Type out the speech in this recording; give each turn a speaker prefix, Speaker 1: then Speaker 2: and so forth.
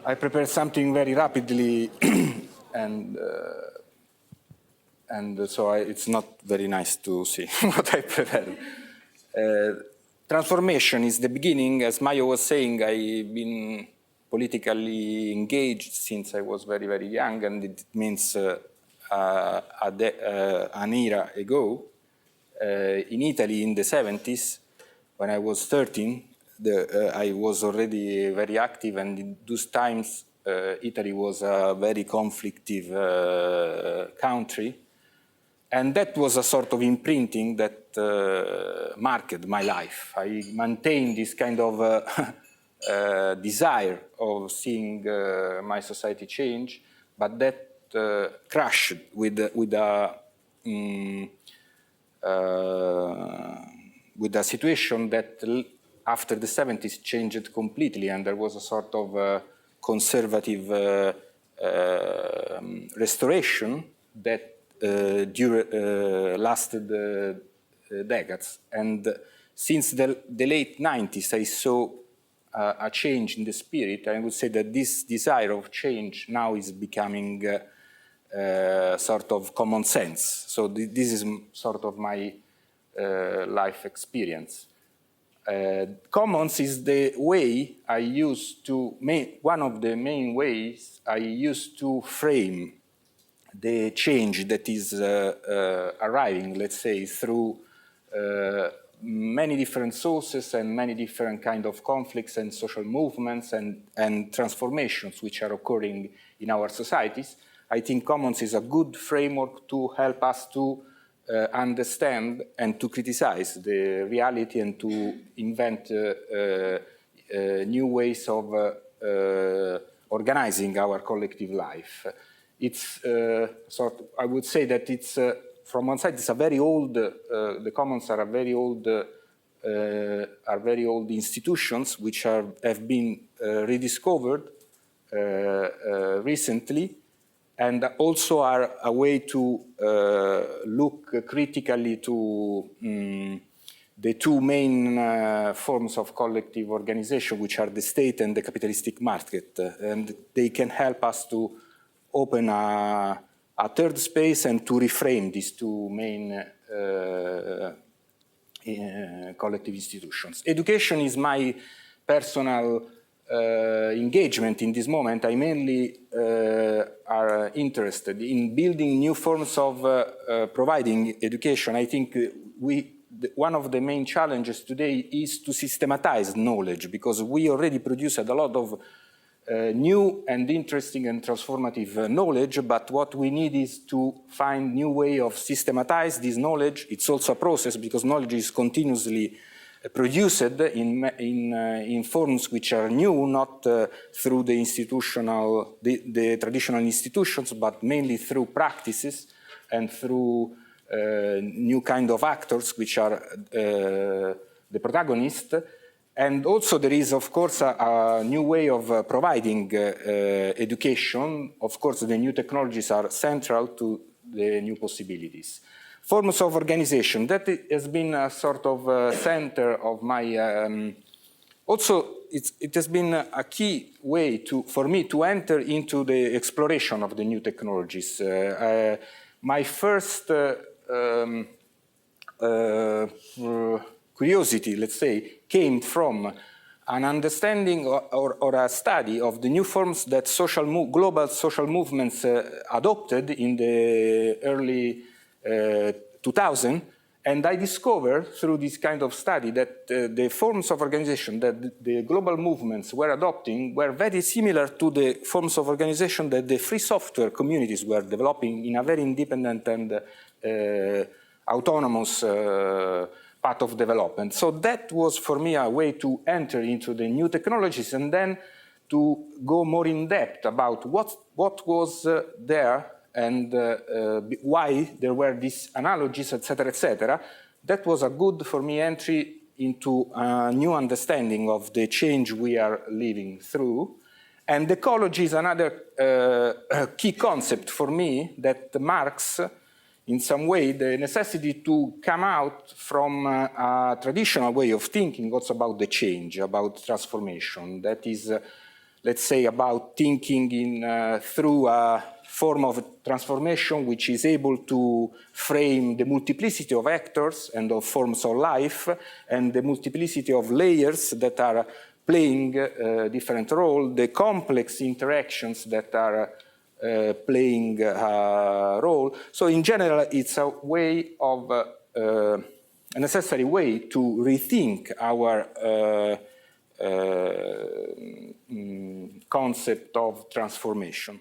Speaker 1: I prepared something very rapidly, and so it's not very nice to see what I prepared. Transformation is the beginning. As Mayo was saying, I've been politically engaged since I was very, very young, and it means an era ago. In Italy, in the 70s, when I was 13, I was already very active, and in those times, Italy was a very conflictive country. And that was a sort of imprinting that marked my life. I maintained this kind of desire of seeing my society change, but that crashed with a situation that after the 70s changed completely, and there was a sort of conservative restoration that lasted decades. And since the late 90s, I saw a change in the spirit. I would say that this desire of change now is becoming sort of common sense. So this is sort of my life experience. Commons is the way I used to, one of the main ways I used to frame the change that is arriving, let's say, through many different sources and many different kind of conflicts and social movements and transformations which are occurring in our societies. I think Commons is a good framework to help us to understand and to criticize the reality and to invent new ways of organizing our collective life. It's I would say that it's, from one side, it's a very old, the Commons are a very old institutions which have been rediscovered recently, and also are a way to look critically to the two main forms of collective organization, which are the state and the capitalistic market. And they can help us to open a third space and to reframe these two main collective institutions. Education is my personal engagement in this moment. I mainly are interested in building new forms of providing education. I think one of the main challenges today is to systematize knowledge, because we already produced a lot of new and interesting and transformative knowledge, but what we need is to find new way of systematize this knowledge. It's also a process, because knowledge is continuously produced in forms which are new, not through the institutional, the traditional institutions, but mainly through practices and through new kind of actors which are the protagonists. And also there is, of course, a new way of providing education. Of course, the new technologies are central to the new possibilities. Forms of organization, that has been a sort of center of my, also it has been a key way for me to enter into the exploration of the new technologies. My first curiosity, let's say, came from an understanding or a study of the new forms that global social movements adopted in the early 2000, and I discovered through this kind of study that the forms of organization that the global movements were adopting were very similar to the forms of organization that the free software communities were developing in a very independent and autonomous path of development. So that was for me a way to enter into the new technologies and then to go more in depth about what was there and why there were these analogies, etc., etc. That was a good, for me, entry into a new understanding of the change we are living through. And ecology is another key concept for me that marks, in some way, the necessity to come out from a traditional way of thinking also about the change, about transformation. That is let's say, about thinking in, through a form of transformation which is able to frame the multiplicity of actors and of forms of life and the multiplicity of layers that are playing different roles, the complex interactions that are playing a role. So in general, it's a way of, a necessary way to rethink our concept of transformation.